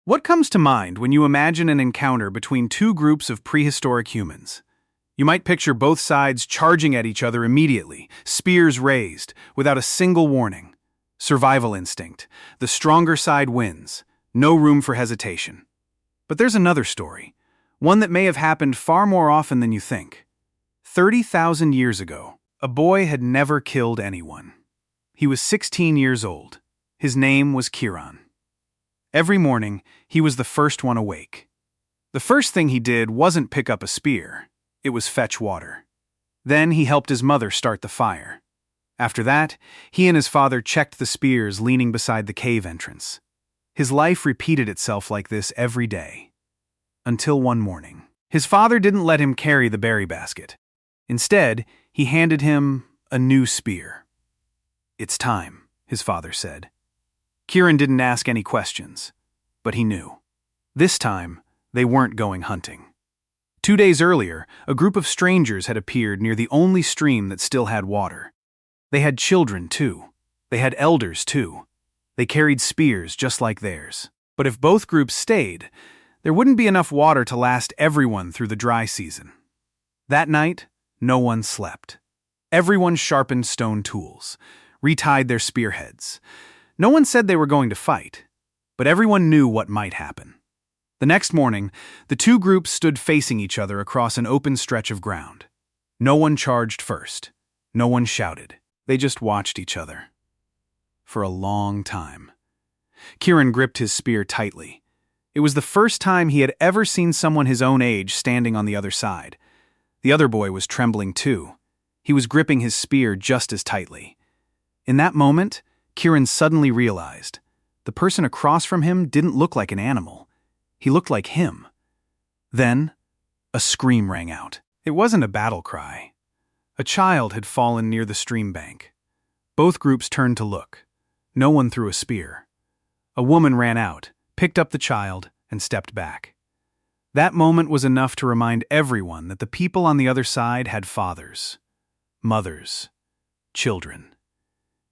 What comes to mind when you imagine an encounter between two groups of prehistoric humans? You might picture both sides charging at each other immediately, spears raised, without a single warning. Survival instinct. The stronger side wins. No room for hesitation. But there's another story, one that may have happened far more often than you think. 30,000 years ago, a boy had never killed anyone. He was 16 years old. His name was Kiran. Every morning, he was the first one awake. The first thing he did wasn't pick up a spear, it was fetch water. Then he helped his mother start the fire. After that, he and his father checked the spears leaning beside the cave entrance. His life repeated itself like this every day. Until one morning. His father didn't let him carry the berry basket. Instead, he handed him a new spear. "It's time," his father said. Kiran didn't ask any questions, but he knew. This time, they weren't going hunting. 2 days earlier, a group of strangers had appeared near the only stream that still had water. They had children, too. They had elders, too. They carried spears just like theirs. But if both groups stayed, there wouldn't be enough water to last everyone through the dry season. That night, no one slept. Everyone sharpened stone tools, retied their spearheads. No one said they were going to fight, but everyone knew what might happen. The next morning, the two groups stood facing each other across an open stretch of ground. No one charged first. No one shouted. They just watched each other. For a long time. Kiran gripped his spear tightly. It was the first time he had ever seen someone his own age standing on the other side. The other boy was trembling too. He was gripping his spear just as tightly. In that moment, Kiran suddenly realized the person across from him didn't look like an animal. He looked like him. Then, a scream rang out. It wasn't a battle cry. A child had fallen near the stream bank. Both groups turned to look. No one threw a spear. A woman ran out, picked up the child, and stepped back. That moment was enough to remind everyone that the people on the other side had fathers, mothers, children.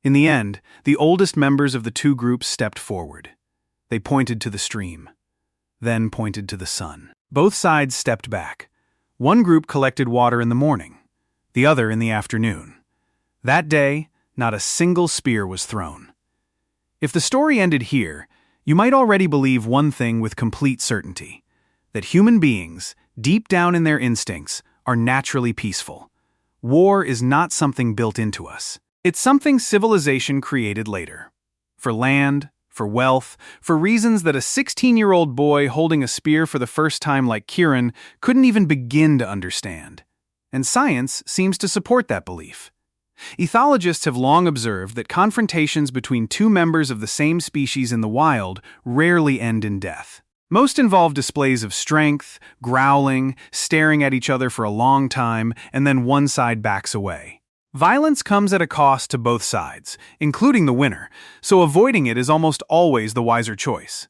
In the end, the oldest members of the two groups stepped forward. They pointed to the stream, then pointed to the sun. Both sides stepped back. One group collected water in the morning, the other in the afternoon. That day, not a single spear was thrown. If the story ended here, you might already believe one thing with complete certainty, that human beings, deep down in their instincts, are naturally peaceful. War is not something built into us. It's something civilization created later. For land, for wealth, for reasons that a 16-year-old boy holding a spear for the first time like Kiran couldn't even begin to understand. And science seems to support that belief. Ethologists have long observed that confrontations between two members of the same species in the wild rarely end in death. Most involve displays of strength, growling, staring at each other for a long time, and then one side backs away. Violence comes at a cost to both sides, including the winner, so avoiding it is almost always the wiser choice.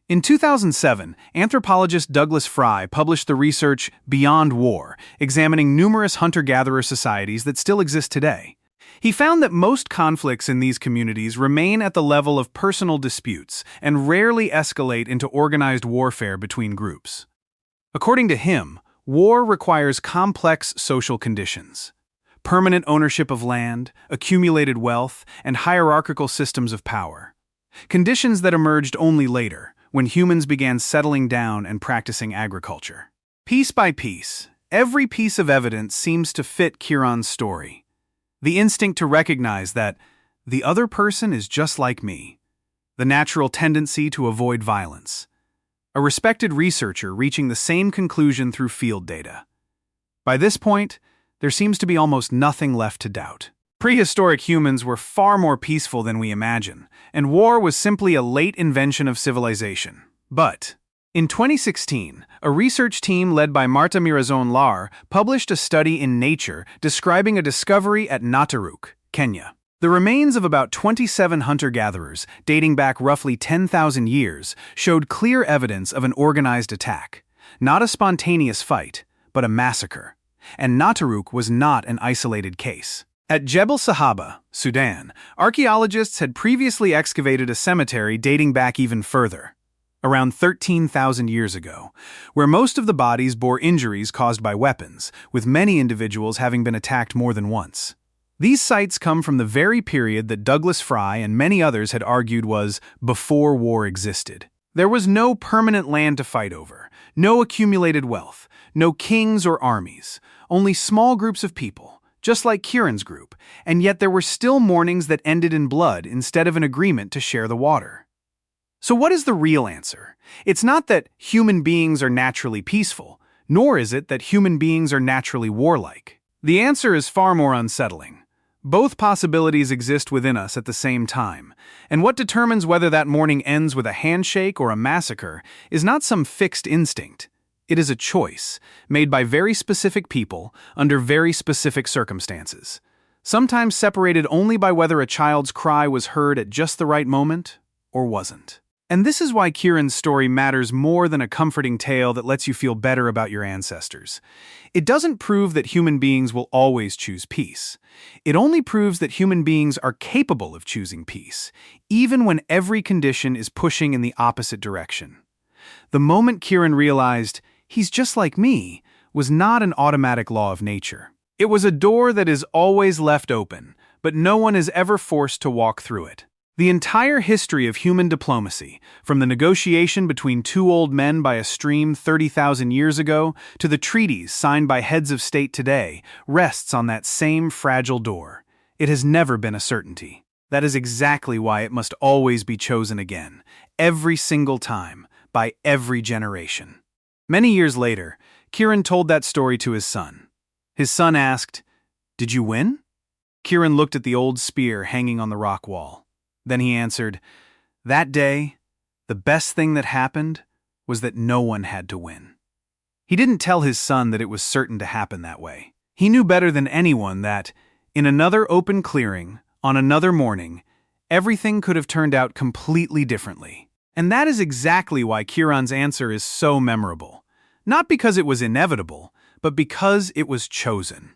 In 2007, anthropologist Douglas Fry published the research Beyond War, examining numerous hunter-gatherer societies that still exist today. He found that most conflicts in these communities remain at the level of personal disputes and rarely escalate into organized warfare between groups. According to him, war requires complex social conditions. Permanent ownership of land, accumulated wealth, and hierarchical systems of power. Conditions that emerged only later, when humans began settling down and practicing agriculture. Piece by piece, every piece of evidence seems to fit Kiran's story. The instinct to recognize that the other person is just like me. The natural tendency to avoid violence. A respected researcher reaching the same conclusion through field data. By this point, there seems to be almost nothing left to doubt. Prehistoric humans were far more peaceful than we imagine, and war was simply a late invention of civilization. But in 2016, a research team led by Marta Mirazon-Lar published a study in Nature describing a discovery at Nataruk, Kenya. The remains of about 27 hunter-gatherers, dating back roughly 10,000 years, showed clear evidence of an organized attack. Not a spontaneous fight, but a massacre. And Nataruk was not an isolated case. At Jebel Sahaba, Sudan, archaeologists had previously excavated a cemetery dating back even further. around 13,000 years ago, where most of the bodies bore injuries caused by weapons, with many individuals having been attacked more than once. These sites come from the very period that Douglas Fry and many others had argued was before war existed. There was no permanent land to fight over, no accumulated wealth, no kings or armies, only small groups of people, just like Kieran's group, and yet there were still mournings that ended in blood instead of an agreement to share the water. So what is the real answer? It's not that human beings are naturally peaceful, nor is it that human beings are naturally warlike. The answer is far more unsettling. Both possibilities exist within us at the same time, and what determines whether that mourning ends with a handshake or a massacre is not some fixed instinct. It is a choice, made by very specific people, under very specific circumstances, sometimes separated only by whether a child's cry was heard at just the right moment or wasn't. And this is why Kieran's story matters more than a comforting tale that lets you feel better about your ancestors. It doesn't prove that human beings will always choose peace. It only proves that human beings are capable of choosing peace, even when every condition is pushing in the opposite direction. The moment Kieran realized, he's just like me, was not an automatic law of nature. It was a door that is always left open, but no one is ever forced to walk through it. The entire history of human diplomacy, from the negotiation between two old men by a stream 30,000 years ago to the treaties signed by heads of state today, rests on that same fragile door. It has never been a certainty. That is exactly why it must always be chosen again, every single time, by every generation. Many years later, Kieran told that story to his son. His son asked, "Did you win?" Kieran looked at the old spear hanging on the rock wall. Then he answered, "That day, the best thing that happened was that no one had to win." He didn't tell his son that it was certain to happen that way. He knew better than anyone that, in another open clearing, on another morning, everything could have turned out completely differently. And that is exactly why Kieran's answer is so memorable. Not because it was inevitable, but because it was chosen.